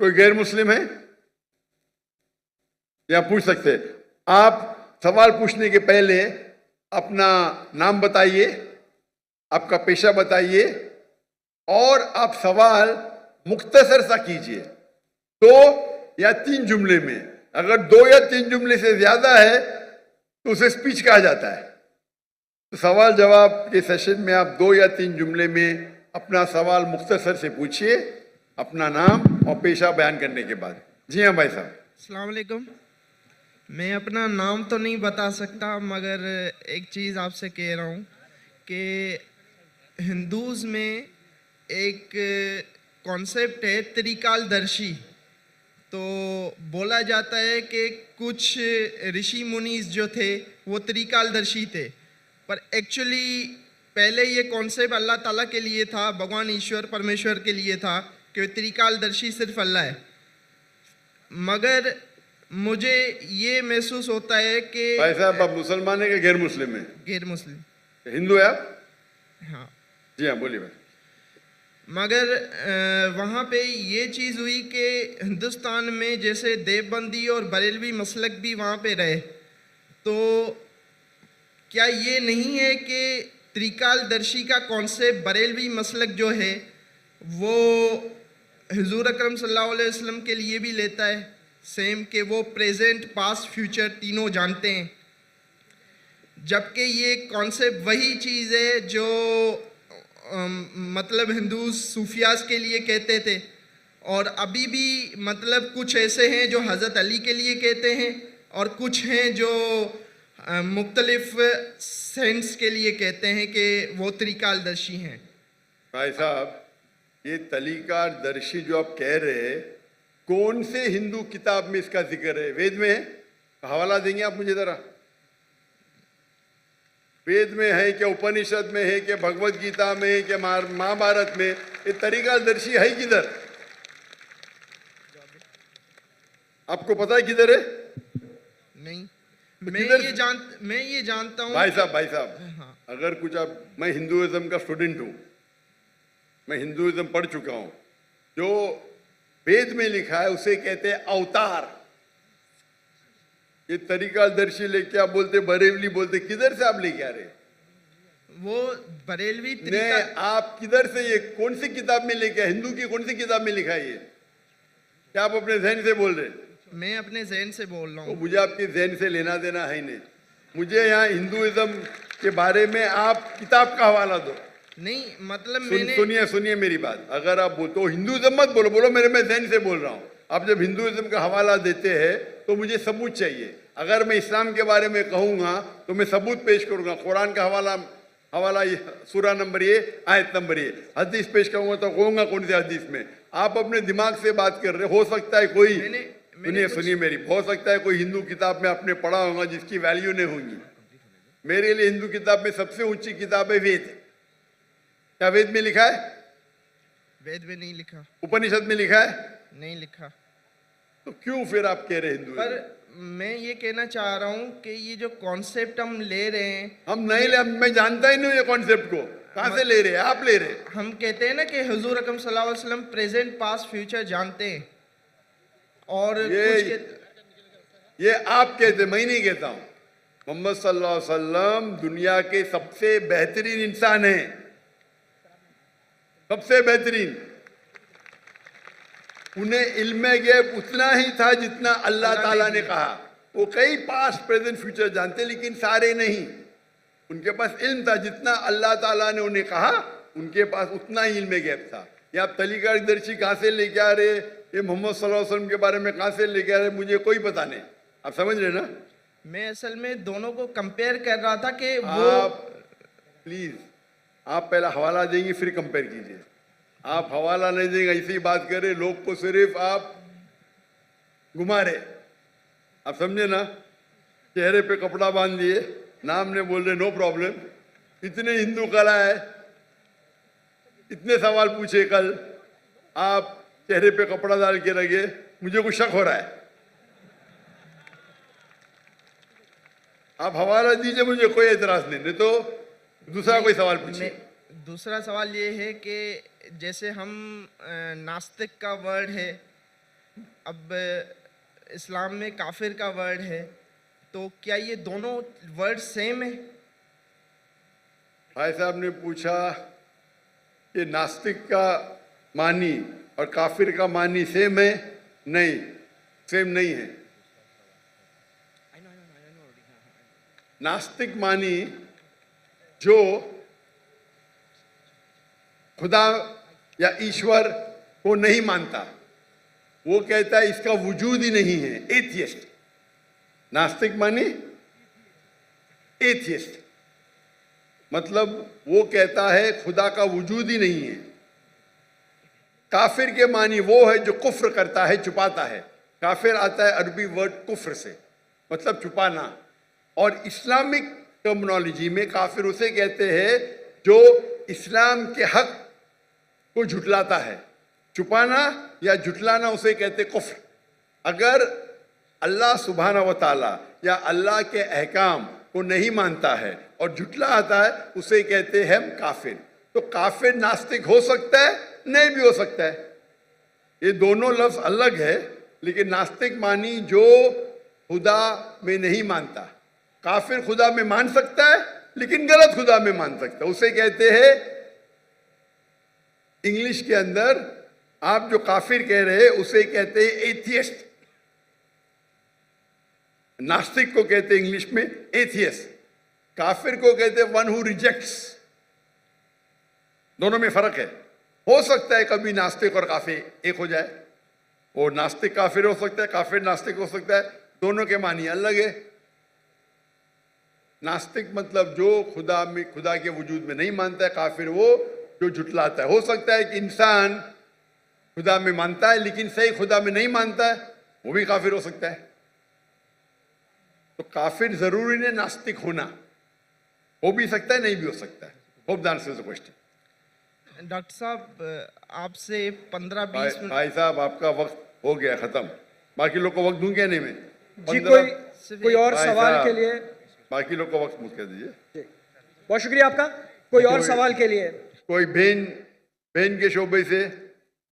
कोई गैर मुस्लिम है? या पूछ सकते हैं? आप सवाल पूछने के पहले अपना नाम बताइए, आपका पेशा बताइए और आप सवाल मुख्तसर सा कीजिए, 2 या 3 जुमले में। अगर 2 या 3 जुमले से ज्यादा है तो उसे स्पीच कहा जाता है। तो सवाल जवाब के सेशन में आप 2 या 3 जुमले में अपना सवाल मुख्तसर से पूछिए, अपना नाम और पेशा बयान करने के बाद। जी हाँ भाई साहब। अस्सलाम वालेकुम। मैं अपना नाम तो नहीं बता सकता, मगर एक चीज़ आपसे कह रहा हूँ कि हिंदूज़ में एक कॉन्सेप्ट है त्रिकाल दर्शी। तो बोला जाता है कि कुछ ऋषि मुनीस जो थे वो त्रिकालदर्शी थे, पर एक्चुअली पहले ये कॉन्सेप्ट अल्लाह ताला के लिए था, भगवान ईश्वर परमेश्वर के लिए था कि त्रिकालदर्शी सिर्फ अल्लाह है। मगर मुझे ये महसूस होता है कि भाई साहब, आप मुसलमान है कि गैर मुस्लिम है? गैर मुस्लिम। हिंदू है आप? हाँ। जी हाँ, बोलिए भाई। मगर वहाँ पे ये चीज़ हुई कि हिंदुस्तान में जैसे देवबंदी और बरेलवी मसलक भी वहाँ पे रहे, तो क्या ये नहीं है कि त्रिकालदर्शी का कॉन्सेप्ट बरेलवी मसलक जो है वो हुजूर अकरम सल्लल्लाहु अलैहि वसल्लम के लिए भी लेता है सेम, कि वो प्रेजेंट पास्ट फ्यूचर तीनों जानते हैं, जबकि ये कॉन्सेप्ट वही चीज़ है जो मतलब हिंदू सूफियास के लिए कहते थे, और अभी भी मतलब कुछ ऐसे हैं जो हज़रत अली के लिए कहते हैं और कुछ हैं जो मुख्तलिफ सेंस के लिए कहते हैं कि वो त्रिकालदर्शी हैं। भाई साहब, ये त्रिकालदर्शी जो आप कह रहे हैं, कौन से हिंदू किताब में इसका जिक्र है? वेद में है? हवाला देंगे आप मुझे जरा? वेद में है क्या, उपनिषद में है क्या, भगवत गीता में है क्या, महाभारत में? ये त्रिकालदर्शी है किधर? आपको पता है किधर है? नहीं, तो मैं ये जानता हूँ। भाई साहब, हाँ। अगर कुछ आप, मैं हिंदुइज्म का स्टूडेंट हूँ, मैं हिंदुइज्म पढ़ चुका हूँ। जो वेद में लिखा है उसे कहते हैं अवतार। ये त्रिकालदर्शी लेके आप बोलते बरेलवी बोलते, किधर से आप लेके आ रहे? वो बरेलवी आप किधर से, ये कौन सी किताब में लेके, हिंदू की कौन सी किताब में लिखा है ये? क्या आप अपने जहन से बोल रहे हैं? मैं अपने जहन से बोल रहा हूँ। तो मुझे आपके जहन से लेना देना है नहीं। मुझे यहाँ हिंदुइज्म के बारे में आप किताब का हवाला दो। नहीं मतलब सुनिए मेरी बात। अगर आप तो हिंदुइज्म मत बोलो, बोलो मेरे, मैं जहन से बोल रहा हूँ। आप जब हिंदुइज्म का हवाला देते हैं तो मुझे सबूत चाहिए। अगर मैं इस्लाम के बारे में कहूँगा तो मैं सबूत पेश करूँगा। कुरान का हवाला सूरा नंबर ये, आयत नंबर ये। हदीस पेश करूँगा तो कहूँगा कौन सी हदीस में। आप अपने दिमाग से बात कर रहे हो सकता है कोई, सुनिए मेरी, हो सकता है कोई हिंदू किताब में आपने पढ़ा होगा जिसकी वैल्यू नहीं होगी। मेरे लिए हिंदू किताब में सबसे ऊंची किताब है वेद। क्या वेद में लिखा है? वेद में नहीं लिखा। उपनिषद में लिखा है? नहीं लिखा। तो क्यों फिर आप कह रहे हिंदू? पर मैं ये कहना चाह रहा हूँ कि ये जो कॉन्सेप्ट हम ले रहे हैं, हम नहीं ले, मैं जानता ही नहीं ये कॉन्सेप्ट को। कहाँ से ले रहे हैं आप? ले रहे, हम कहते हैं ना कि हुजूर अकरम सल्लल्लाहु अलैहि वसल्लम प्रेजेंट पास्ट फ्यूचर जानते हैं, और ये आप कहते, मैं नहीं कहता हूँ। मोहम्मद सल्लल्लाहु अलैहि वसल्लम दुनिया के सबसे बेहतरीन इंसान है, सबसे बेहतरीन। उन्हें इल्म गैब उतना ही था जितना अल्लाह ताला ने कहा। वो कई पास्ट प्रेजेंट फ्यूचर जानते, लेकिन सारे नहीं। उनके पास इल्म था जितना अल्लाह ताला ने उन्हें कहा, उनके पास उतना ही इल्म गैब था। ये आप त्रिकालदर्शी कहाँ से लेके आ रहे? ये मोहम्मद सल्लल्लाहु अलैहि वसल्लम के बारे में कहाँ से लेके आ रहे? मुझे कोई पता नहीं। आप समझ रहे ना? मैं असल में दोनों को कंपेयर कर रहा था कि वो, प्लीज आप पहला हवाला देंगे फिर कंपेयर कीजिए। आप हवाला नहीं देंगे, ऐसी बात करें, लोग को सिर्फ आप घुमा रहे। आप समझे ना? चेहरे पे कपड़ा बांध दिए, नाम ने बोल रहे नो प्रॉब्लम। इतने हिंदू कला है, इतने सवाल पूछे कल, आप चेहरे पे कपड़ा डाल के रखे। मुझे कुछ शक हो रहा है। आप हवाला दीजिए, मुझे कोई एतराज नहीं तो दूसरा कोई सवाल पूछिए। दूसरा सवाल ये है कि जैसे हम नास्तिक का वर्ड है अब इस्लाम में काफिर का वर्ड है, तो क्या ये दोनों वर्ड सेम है? भाई साहब ने पूछा कि नास्तिक का मानी और काफिर का मानी सेम है? नहीं, सेम नहीं है। नास्तिक मानी जो खुदा या ईश्वर को नहीं मानता, वो कहता है इसका वजूद ही नहीं है, एथियस्ट। नास्तिक मानी एथियस्ट, मतलब वो कहता है खुदा का वजूद ही नहीं है। काफिर के मानी वो है जो कुफ्र करता है, छुपाता है। काफिर आता है अरबी वर्ड कुफ्र से, मतलब छुपाना। और इस्लामिक टर्मिनोलॉजी में काफिर उसे कहते हैं जो इस्लाम के हक को झुटलाता है। छुपाना या झुटलाना उसे कहते कुफ्र। अगर अल्लाह सुब्हाना व ताला या अल्लाह के अहकाम को नहीं मानता है और झुटला आता है, उसे कहते हैं काफिर। तो काफिर नास्तिक हो सकता है, नहीं भी हो सकता है। ये दोनों लफ्ज अलग है, लेकिन नास्तिक मानी जो खुदा में नहीं मानता। काफिर खुदा में मान सकता है, लेकिन गलत खुदा में मान सकता है। उसे कहते हैं इंग्लिश के अंदर, आप जो काफिर कह रहे हैं उसे कहते हैं एथियस्ट। नास्तिक को कहते हैं इंग्लिश में एथियस्ट, काफिर को कहते हैं वन हु रिजेक्ट्स। दोनों में फर्क है। हो सकता है कभी नास्तिक और काफिर एक हो जाए, वो नास्तिक काफिर हो सकता है, काफिर नास्तिक हो सकता है, दोनों के मानी अलग है। नास्तिक मतलब जो खुदा में, खुदा के वजूद में नहीं मानता है। काफिर वो जो झुटलाता है। हो सकता है कि इंसान खुदा में मानता है लेकिन सही खुदा में नहीं मानता है, वो भी काफिर हो सकता है। तो काफिर जरूरी नहीं नास्तिक होना, हो भी सकता है, नहीं भी हो सकता है। Hope the answer the question. Doctor साहब, आपसे 15-20 मिनट। भाई साहब, आपका वक्त हो गया खत्म। बाकी लोग को वक्त दूं कहने में? जी, कोई और सवाल के लिए? बाकी लोग को वक्त मुझ कर दीजिए। बहुत शुक्रिया आपका। कोई और सवाल के लिए? कोई बहन के शोबे से?